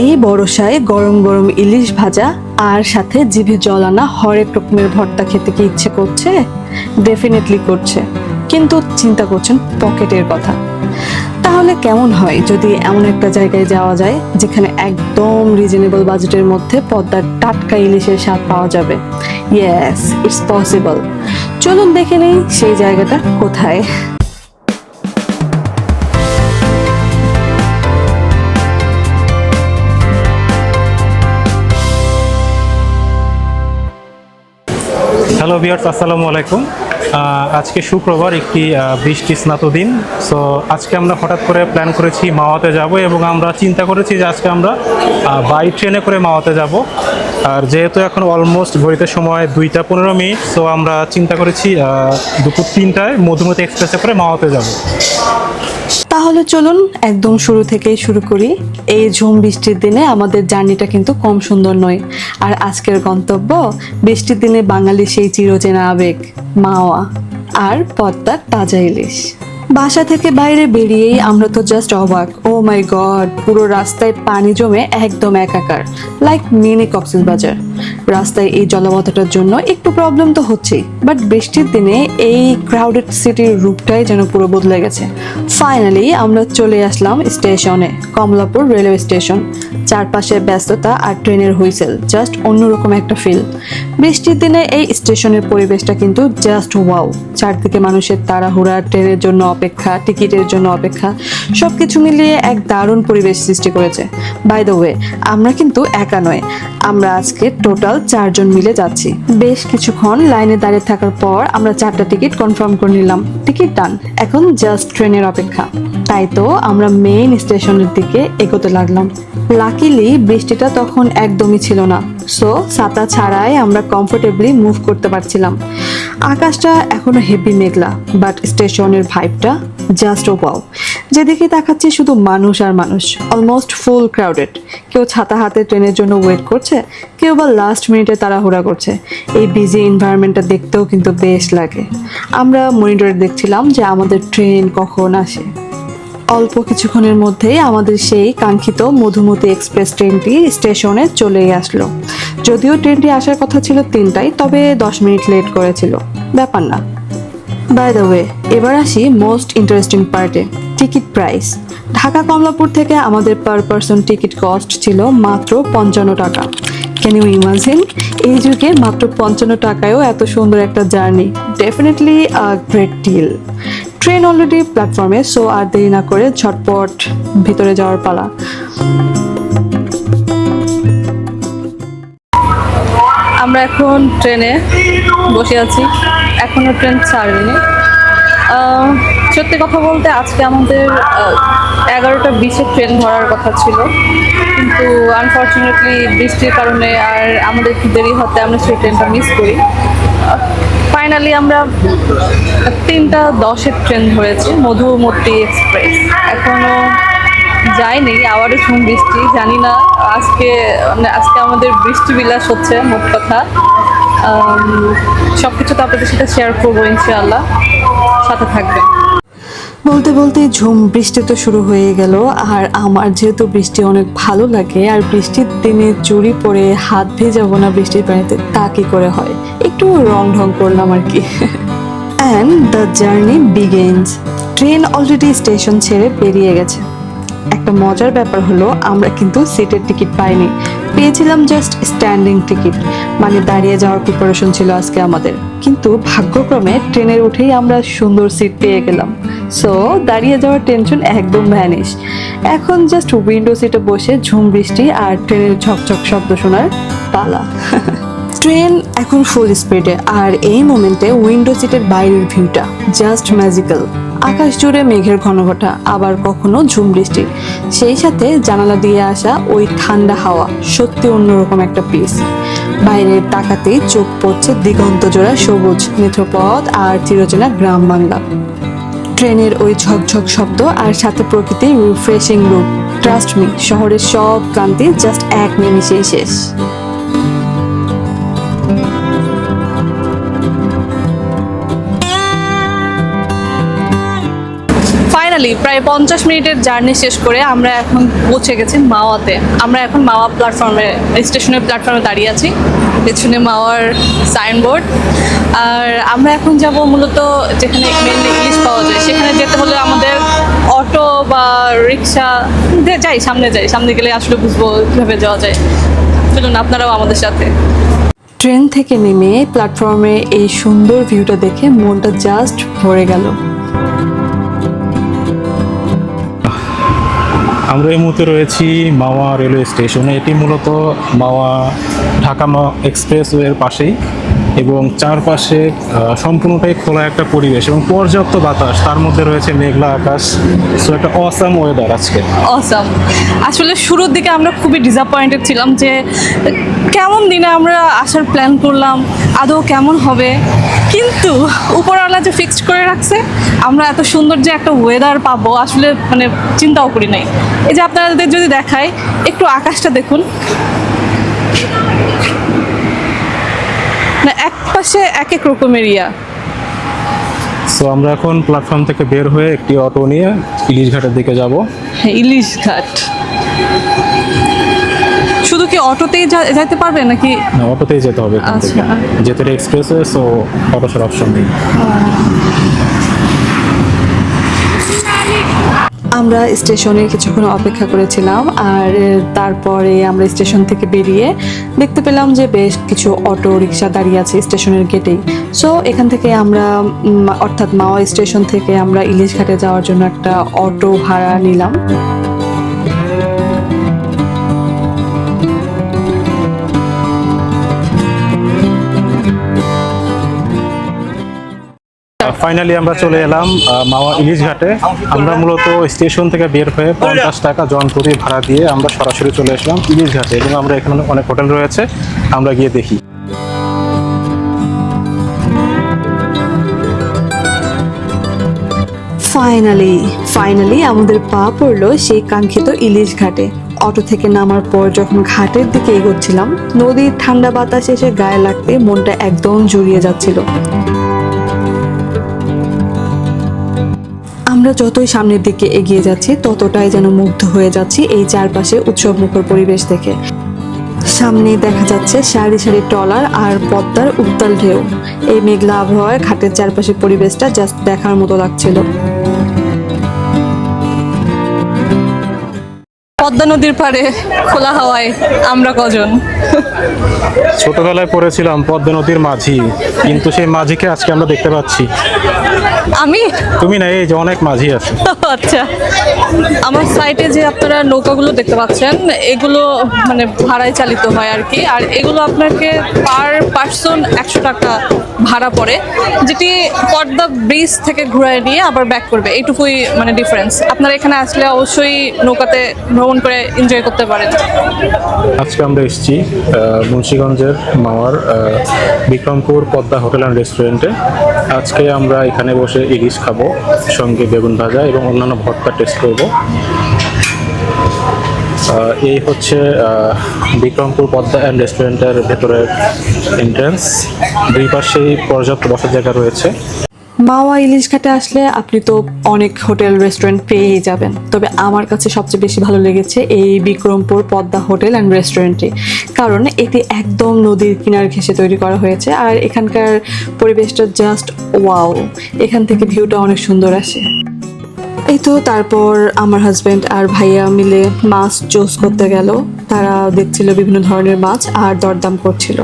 এই বর্ষায় গরম গরম ইলিশ ভাজা আর সাথে জিভে জল আনা হরেক রকমের ভর্তা খেতে কি ইচ্ছে করছে? ডেফিনেটলি করছে, কিন্তু চিন্তা করছেন পকেটের কথা। তাহলে কেমন হয় যদি এমন একটা জায়গায় যাওয়া যায় যেখানে একদম রিজনেবল বাজেটের মধ্যে পদ্মার টাটকা ইলিশের স্বাদ পাওয়া যাবে? Yes, it's possible. চলুন দেখে নেই সেই জায়গাটা কোথায়। হ্যালো ভিউয়ার্স, আসসালামু আলাইকুম। আজকে শুক্রবার, একটি বৃষ্টি স্নাত দিন। সো আজকে আমরা হঠাৎ করে প্ল্যান করেছি মাওয়াতে যাব, এবং আমরা চিন্তা করেছি যে আজকে আমরা বাই ট্রেনে করে মাওয়াতে যাব। আর যেহেতু এখন অলমোস্ট ঘড়িতে সময় 2:15, সো আমরা চিন্তা করেছি দুপুর 3টায় মধুমতি এক্সপ্রেসে করে মাওয়াতে যাব। তাহলে চলুন একদম শুরু থেকেই শুরু করি। এই ঝুম বৃষ্টির দিনে আমাদের জার্নিটা কিন্তু কম সুন্দর নয়। আর আজকের গন্তব্য বৃষ্টির দিনে বাঙালি সেই চিরচেনা আবেগ, মাওয়া আর পদ্মার তাজা ইলিশ। বাসা থেকে বাইরে বেরিয়েই আমরা তো জাস্ট অবাক, ও মাই গড, পুরো রাস্তায় পানি জমে একদম একাকার, লাইক মিনি কক্সবাজার। রাস্তায় এই জলাবদ্ধতার জন্য একটু প্রবলেম তো হচ্ছেই, বাট বৃষ্টির দিনে এই ক্রাউডেড সিটির রূপটাই যেন পুরো বদলে গেছে। ফাইনালি আমরা চলে আসলাম স্টেশনে, কমলাপুর রেলওয়ে স্টেশন। চারপাশে ব্যস্ততা আর ট্রেনের হুইসেল, জাস্ট অন্যরকম একটা ফিল। বৃষ্টির দিনে এই স্টেশনের পরিবেশটা কিন্তু জাস্ট ওয়াও। চারদিকে মানুষের তাড়াহুড়া, ট্রেনের জন্য অপেক্ষা, টিকিটের জন্য অপেক্ষা, সবকিছু মিলিয়ে এক দারুণ পরিবেশ সৃষ্টি করেছে। বাই দ্য ওয়ে, আমরা কিন্তু একা নয়, আমরা আজকে টোটাল 4 জন মিলে যাচ্ছি। বেশ কিছুক্ষণ লাইনে দাঁড়িয়ে থাকার পর আমরা 4টা টিকিট কনফার্ম করে নিলাম। টিকিট ডান, এখন জাস্ট ট্রেনের অপেক্ষা। তাই তো আমরা মেইন স্টেশনের দিকে এগোতে লাগলাম। লাকিলি বৃষ্টিটা তখন একদমই ছিল না, সো ছাতা ছাড়াই আমরা কমফোর্টেবলি মুভ করতে পারছিলাম। আকাশটা এখনো হেভি মেঘলা, বাট স্টেশনের ভাইবটা জাস্ট ওয়াও। যেদিকে তাকাচ্ছি শুধু মানুষ আর মানুষ, অলমোস্ট ফুল ক্রাউডেড। কেউ ছাতা হাতে ট্রেনের জন্য ওয়েট করছে, কেউ বা লাস্ট মিনিটে তাড়াহুড়া করছে। এই বিজি এনভায়রনমেন্টটা দেখতেও কিন্তু বেশ লাগে। আমরা মনিটরে দেখছিলাম যে আমাদের ট্রেন কখন আসে। অল্প কিছুক্ষণের মধ্যেই আমাদের সেই কাঙ্ক্ষিত মধুমতি এক্সপ্রেস ট্রেনটি স্টেশনে চলেই আসলো। যদিও ট্রেনটি আসার কথা ছিল 3টায়, তবে 10 মিনিট লেট করেছিল, ব্যাপার না। বাই দ্য ওয়ে, এবার আসি মোস্ট ইন্টারেস্টিং পার্টে, টিকিট প্রাইস। ঢাকা কমলাপুর থেকে আমাদের পার পারসন টিকিট কস্ট ছিল মাত্র 55 টাকা। Can you imagine? এই যুগে মাত্র 55 টাকায়ও এত সুন্দর একটা journey, definitely a great deal. Train already প্ল্যাটফর্মে, সো আর দেরি না করে ঝটপট ভিতরে যাওয়ার পালা। আমরা এখন ট্রেনে বসে আছি, এখনো ট্রেন ছাড়েনি। সত্যি কথা বলতে আজকে আমাদের 11:20 ট্রেন ধরার কথা ছিল, কিন্তু আনফর্চুনেটলি বৃষ্টির কারণে আর আমাদের একটু দেরি হতে আমরা সেই ট্রেনটা মিস করি। ফাইনালি আমরা 3:10 ট্রেন ধরেছি, মধুমতি এক্সপ্রেস। এখনো যায়নি, আবারও ঝুম বৃষ্টি। জানি না আজকে আমাদের বৃষ্টি বিলাস হচ্ছে, মোট কথা। সবকিছু তো আপনাদের সাথে শেয়ার করবো ইনশাআল্লাহ, সাথে থাকবেন। বলতে বলতে ঝুম বৃষ্টি তো শুরু হয়ে গেল। আর আমার যেহেতু বৃষ্টি অনেক ভালো লাগে, আর বৃষ্টির দিনে চুরি পরে হাত ভেজাবো না বৃষ্টির পানিতে, তা কি করে হয়, একটু রং ঢং করলাম আর কি। And the journey begins. Train already station ছেড়ে বেরিয়ে গেছে। একটা মজার ব্যাপার হলো, আমরা কিন্তু সিটের টিকিট পাইনি, পেয়েছিলাম জাস্ট স্ট্যান্ডিং টিকিট, মানে দাঁড়িয়ে যাওয়ার প্রিপারেশন ছিল আজকে আমাদের। কিন্তু ভাগ্যক্রমে ট্রেনের উঠেই আমরা সুন্দর সিট পেয়ে গেলাম, সো দাঁড়িয়ে যাওয়ার টেনশন একদম ভ্যানিশ। এখন জাস্ট উইন্ডো সিটে বসে ঝুম বৃষ্টি আর ট্রেনের ঝকঝক শব্দ শোনার পালা। ট্রেন এখন ফুল স্পিডে, আর এই মোমেন্টে উইন্ডো সিটের বাইরের ভিউটা জাস্ট ম্যাজিক্যাল। আকাশ জুড়ে মেঘের ঘনঘটা, আবার কখনো ঝুম বৃষ্টি, সেই সাথে জানালা দিয়ে আসা ওই ঠান্ডা হাওয়া, সত্যি অন্যরকম একটা পিস। বাইরের তাকাতেই চোখ পড়ছে দিগন্ত জোড়া সবুজ নেত্রপথ আর চিরচেনা গ্রাম বাংলা। ট্রেনের ওই ঝকঝক শব্দ আর সাথে প্রকৃতির রিফ্রেশিং রূপ, ট্রাস্ট মি, শহরের সব ক্লান্তি জাস্ট এক নিমিষেই শেষ। ফাইনালি প্রায় 50 মিনিটের জার্নি শেষ করে আমরা এখন পৌঁছে গেছি মাওয়াতে। আমরা এখন মাওয়া স্টেশনের প্ল্যাটফর্মে দাঁড়িয়ে আছি, পেছনে মাওয়ার সাইনবোর্ড। আর আমরা এখন যাব মূলত যেখানে মেনলি ইলিশ পাওয়া যায়, সেখানে যেতে হলে আমাদের অটো বা রিক্সা সামনে গেলে আসলে বুঝবো কীভাবে যাওয়া যায়। চলুন আপনারাও আমাদের সাথে। ট্রেন থেকে নেমে প্ল্যাটফর্মে এই সুন্দর ভিউটা দেখে মনটা জাস্ট ভরে গেল। আমরা এই মুহূর্তে রয়েছি মাওয়া রেলওয়ে স্টেশনে। এটি মূলত মাওয়া ঢাকা এক্সপ্রেসওয়ের পাশেই এবং চারপাশে সম্পূর্ণটাই খোলা একটা পরিবেশ এবং পর্যাপ্ত বাতাস, তার মধ্যে রয়েছে মেঘলা আকাশ। সো একটা অসাম ওয়েদার আজকে। অসাম। আসলে শুরুর দিকে আমরা খুবই ডিসঅ্যাপয়েন্টেড ছিলাম যে কেমন দিনে আমরা আসার প্ল্যান করলাম, আদৌ কেমন হবে, কিন্তু উপরওয়ালা যে ফিক্সড করে রাখছে আমরা এত সুন্দর যে একটা ওয়েদার পাবো আসলে মানে চিন্তাও করি নাই। এই যে আপনাদের যদি দেখায় একটু আকাশটা দেখুন, না এক পাশে এক এক রকম এরিয়া। সো আমরা এখন প্ল্যাটফর্ম থেকে বের হয়ে একটি অটো নিয়ে ইলিশ ঘাটের দিকে যাব। হ্যাঁ, ইলিশ ঘাট। শুধু কি অটোতেই যাইতে পারবে নাকি? না, অটোতেই যেতে হবে এখান থেকে। আচ্ছা। যেতে এক্সপ্রেসওয়ে, সো অটো ছাড়া অপশন নেই। আমরা স্টেশনে কিছুক্ষণ অপেক্ষা করেছিলাম, আর তারপরে আমরা স্টেশন থেকে বেরিয়ে দেখতে পেলাম যে বেশ কিছু অটো রিক্সা দাঁড়িয়ে আছে স্টেশনের গেটেই। সো এখান থেকে আমরা অর্থাৎ মাওয়া স্টেশন থেকে আমরা ইলিশ ঘাটে যাওয়ার জন্য একটা অটো ভাড়া নিলাম। ফাইনালি আমরা চলে এলাম মাওয়া ইলিশ ঘাটে। আমরা মূলত স্টেশন থেকে বের হয়ে 50 টাকা জনপ্রতি ভাড়া দিয়ে আমরা সরাসরি চলে আসলাম ইলিশ ঘাটে এবং আমরা এখানে অনেক হোটেল রয়েছে, আমরা গিয়ে দেখি। ফাইনালি আমাদের পা পড়লো সেই কাঙ্ক্ষিত ইলিশ ঘাটে। অটো থেকে নামার পর যখন ঘাটের দিকে এগোচ্ছিলাম, নদীর ঠান্ডা বাতাস এসে গায়ে লাগতে মনটা একদম জুড়িয়ে যাচ্ছিল। আমরা যতই সামনের দিকে এগিয়ে যাচ্ছি ততটাই যেন মুগ্ধ হয়ে যাচ্ছি এই চারপাশে উৎসবমুখর পরিবেশ দেখে। সামনে দেখা যাচ্ছে সারি সারি ট্রলার আর পদ্মার উত্তাল ঢেউ। এই মেঘলা আবহাওয়ায় ঘাটের চারপাশের পরিবেশটা জাস্ট দেখার মতো লাগছিল। পদ্মা নদীর পাড়ে খোলা হাওয়ায় আমরা কজন ছোটবেলায় পড়েছিলাম পদ্মা নদীর মাঝি, কিন্তু সেই মাঝিকে আজকে আমরা দেখতে পাচ্ছি। তুমি না, এই যে অনেক মাঝি আছে। আচ্ছা, আমার সাইটে যে আপনারা নৌকাগুলো দেখতে পাচ্ছেন এগুলো মানে ভাড়ায় চালিত হয় আর কি, আর এগুলো আপনাকে পার পার্সন 100 টাকা ভাড়া পড়ে, যেটি পদ্মা ব্রিজ থেকে ঘুরায় নিয়ে আবার ব্যাক করবে, এইটুকুই মানে ডিফারেন্স। আপনারা এখানে আসলে অবশ্যই নৌকাতে ভ্রমণ করে এনজয় করতে পারেন। আজকে আমরা এসেছি মুন্সিগঞ্জের মাওয়ার বিক্রমপুর পদ্মা হোটেল অ্যান্ড রেস্টুরেন্টে। আজকে আমরা এখানে বসে ইলিশ খাবো, সঙ্গে বেগুন ভাজা এবং অন্যান্য ভর্তা টেস্ট করবো। এই হচ্ছে বিক্রমপুর পদ্মা অ্যান্ড রেস্টুরেন্টের ভেতরের এন্ট্রান্স। দুই পাশেই পর্যাপ্ত বসার জায়গা রয়েছে। মাওয়া ইলিশ ঘাটে আসলে আপনি তো অনেক হোটেল রেস্টুরেন্ট পেয়েই যাবেন, তবে আমার কাছে সবচেয়ে বেশি ভালো লেগেছে এই বিক্রমপুর পদ্মা হোটেল অ্যান্ড রেস্টুরেন্টে, কারণ এটি একদম নদীর কিনার ঘেঁষে তৈরি করা হয়েছে আর এখানকার পরিবেশটা জাস্ট ওয়াও। এখান থেকে ভিউটা অনেক সুন্দর আসে। এই তো তারপর আমার হাজব্যান্ড আর ভাইয়া মিলে মাছ চুজ করতে গেল। তারা দেখছিল বিভিন্ন ধরনের মাছ আর দরদাম করছিল।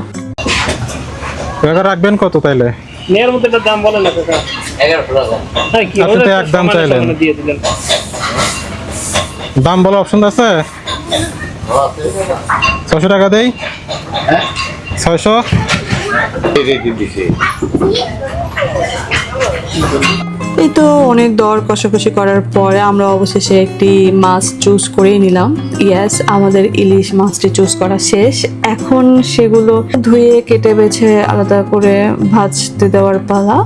রাখবেন কত তাইলে? নেয়ার মধ্যে একটা দাম বলেন না কাকা। 11 টাকা। হ্যাঁ, কি আপনি তো একদম চাইলেন। দিয়ে দিলেন। দাম বলা অপশন আছে? 600 টাকা দেই। হ্যাঁ 600 দিছি। এই তো অনেক দর কষাকষি করার পরে আমরা অবশেষে একটি মাছ চুজ করেই নিলাম। ইয়েস, আমাদের ইলিশ মাছটি চুজ করা শেষ। এখন সেগুলো ধুয়ে কেটে বেছে আলাদা করে ভাজতে দেওয়ার পালা।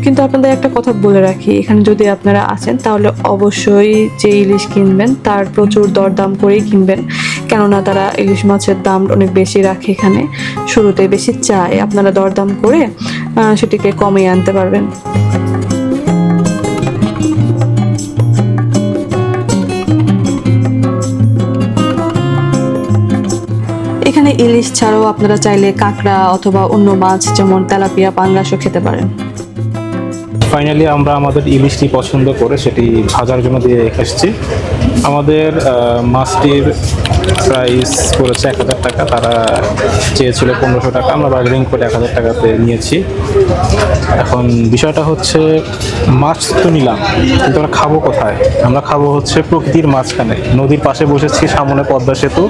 কিন্তু আপনাদের একটা কথা বলে রাখি, এখানে যদি আপনারা আসেন তাহলে অবশ্যই যে ইলিশ কিনবেন তার প্রচুর দরদাম করেই কিনবেন, কেননা তারা ইলিশ মাছের দাম অনেক বেশি রাখে এখানে, শুরুতে বেশি চায়। আপনারা দরদাম করে সেটিকে কমিয়ে আনতে পারবেন। এখানে ইলিশ ছাড়াও আপনারা চাইলে কাঁকড়া অথবা অন্য মাছ যেমন তেলাপিয়া, পাঙ্গাসও খেতে পারেন। ফাইনালি আমরা আমাদের ইলিশটি পছন্দ করে সেটি ভাজার জন্য দিয়ে এসেছি। আমাদের মাছটির প্রাইস পড়েছে 1000 টাকা, তারা চেয়েছিল 1500 টাকা, আমরা বার্গেনিং করে 1000 টাকাতে নিয়েছি। এখন বিষয়টা হচ্ছে মাছ তো নিলাম, কিন্তু আমরা খাবো কোথায়? আমরা খাবো হচ্ছে প্রকৃতির মাঝখানে, নদীর পাশে বসেছি, সামনে পদ্মা সেতু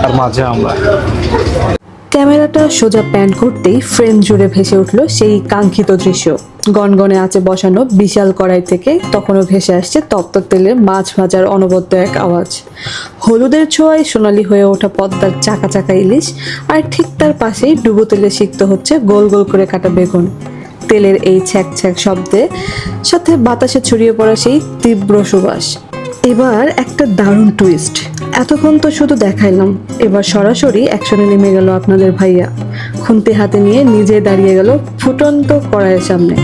আর মাঝে আমরা। ক্যামেরাটা সোজা প্যান করতেই ফ্রেম জুড়ে ভেসে উঠলো সেই কাঙ্ক্ষিত দৃশ্য। গনগনে আঁচে বসানো বিশাল কড়াই থেকে তখনও ভেসে আসছে তপ্ত তেলে মাছ ভাজার অনবদ্য এক আওয়াজ। হলুদের ছোঁয়ায় সোনালি হয়ে ওঠা পদ্মার চাকা চাকা ইলিশ, আর ঠিক তার পাশেই ডুবো তেলে সিক্ত হচ্ছে গোল গোল করে কাটা বেগুন। তেলের এই ছ্যাক ছ্যাক শব্দে সাথে বাতাসে ছড়িয়ে পড়া সেই তীব্র সুবাস। এবার একটা দারুণ টুইস্ট। এতক্ষণ তো শুধু দেখাইলাম, এবার সরাসরি অ্যাকশনে নেমে গেল আপনাদের ভাইয়া। খুন্তি হাতে নিয়ে নিজে দাঁড়িয়ে গেল ফুটন্ত কড়াইয়ের সামনে।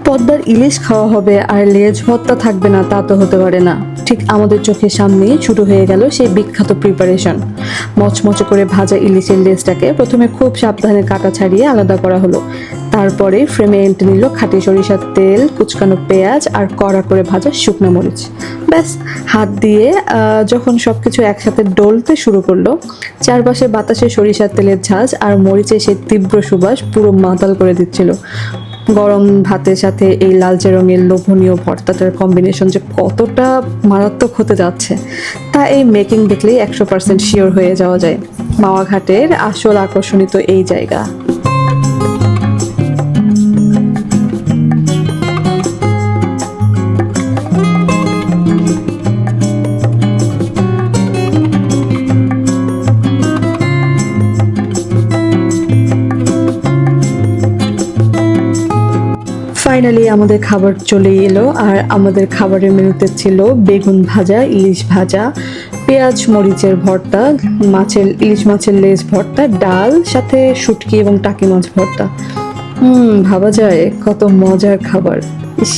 পদ্মার ইলিশ খাওয়া হবে আর লেজ ভর্তা থাকবে না তা তো হতে পারে না। ঠিক আমাদের চোখের সামনেই শুরু হয়ে গেল সেই বিখ্যাত প্রিপারেশন। মচমচে করে ভাজা ইলিশের লেজটাকে প্রথমে খুব সাবধানে কাটা ছাড়িয়ে আলাদা করা হলো। তারপরে ফ্রেমে এন্টে নিল খাঁটি সরিষার তেল, কুচকানো পেঁয়াজ আর কড়া করে ভাজা শুকনো মরিচ। ব্যাস, হাত দিয়ে যখন সবকিছু একসাথে ডলতে শুরু করলো, চারপাশে বাতাসে সরিষার তেলের ঝাঁজ আর মরিচের সেই তীব্র সুবাস পুরো মাতাল করে দিচ্ছিল। গরম ভাতের সাথে এই লালচে রঙের লোভনীয় ভর্তাটার কম্বিনেশন যে কতটা মারাত্মক হতে যাচ্ছে তা এই মেকিং দেখলেই 100% শিওর হয়ে যাওয়া যায়। মাওয়া ঘাটের আসল আকর্ষণই তো এই জায়গা। ফাইনালি আমাদের খাবার চলে এলো, আর আমাদের খাবারের মেনুতে ছিল বেগুন ভাজা, ইলিশ ভাজা, পেঁয়াজ মরিচের ভর্তা, ইলিশ মাছের লেজ ভর্তা, ডাল, সাথে শুটকি এবং টাকি মাছ ভর্তা। ভাবা যায় কত মজার খাবার। ইস,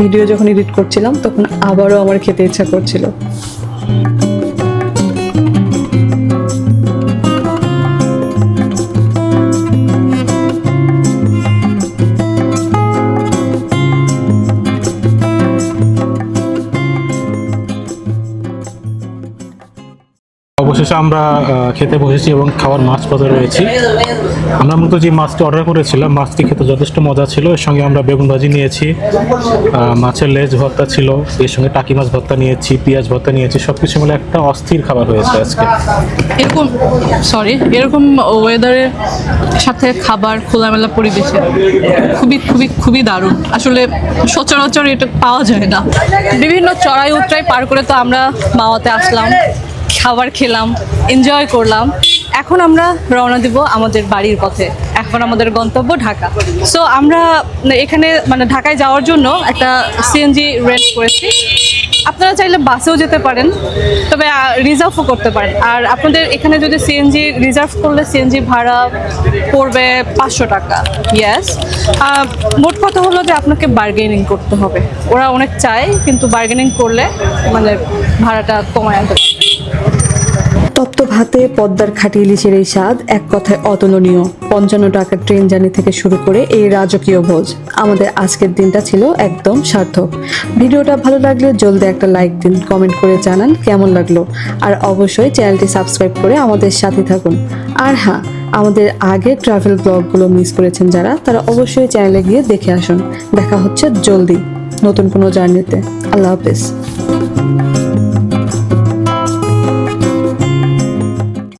ভিডিও যখন এডিট করছিলাম তখন আবারও আমার খেতে ইচ্ছা করছিল। অবশেষে আমরা খেতে বসেছি এবং খাওয়ার মাছ পদে রয়েছি। আমরা মূলত যে মাছটি অর্ডার করেছিলাম, মাছটি খেতে যথেষ্ট মজা ছিল। এর সঙ্গে আমরা বেগুন ভাজি নিয়েছি, মাছের লেজ ভর্তা ছিল, এর সঙ্গে টাকি মাছ ভর্তা নিয়েছি, পেঁয়াজ ভর্তা নিয়েছি। সব কিছু মিলে একটা অস্থির খাবার হয়েছে আজকে। এরকম ওয়েদারের সাথে খাবার, খোলামেলা পরিবেশে খুবই খুবই খুবই দারুণ। আসলে সচরাচর এটা পাওয়া যায় না। বিভিন্ন চড়াই উতরাই পার করে তো আমরা মাওয়াতে আসলাম, খাবার খেলাম, এনজয় করলাম। এখন আমরা রওনা দিব আমাদের বাড়ির পথে। এখন আমাদের গন্তব্য ঢাকা। সো আমরা এখানে ঢাকায় যাওয়ার জন্য একটা সিএনজি রেন্ট করেছি। আপনারা চাইলে বাসেও যেতে পারেন, তবে রিজার্ভও করতে পারেন। আর আপনাদের এখানে যদি সিএনজি রিজার্ভ করলে সিএনজি ভাড়া পড়বে 500 টাকা। ইয়েস, মোট কথা হলো যে আপনাকে বার্গেনিং করতে হবে। ওরা অনেক চায়, কিন্তু বার্গেনিং করলে ভাড়াটা কমায় আনতে পারবে। তপ্ত ভাতে পদ্মার খাঁটি ইলিশের এই স্বাদ এক কথায় অতুলনীয়। 55 টাকার ট্রেন জার্নি থেকে শুরু করে এই রাজকীয় ভোজ, আমাদের আজকের দিনটা ছিল একদম সার্থক। ভিডিওটা ভালো লাগলে জলদি একটা লাইক দিন, কমেন্ট করে জানান কেমন লাগলো, আর অবশ্যই চ্যানেলটি সাবস্ক্রাইব করে আমাদের সাথে থাকুন। আর হ্যাঁ, আমাদের আগের ট্রাভেল ব্লগগুলো মিস করেছেন যারা, তারা অবশ্যই চ্যানেলে গিয়ে দেখে আসুন। দেখা হচ্ছে জলদি নতুন কোনো জার্নিতে। আল্লাহ হাফেজ।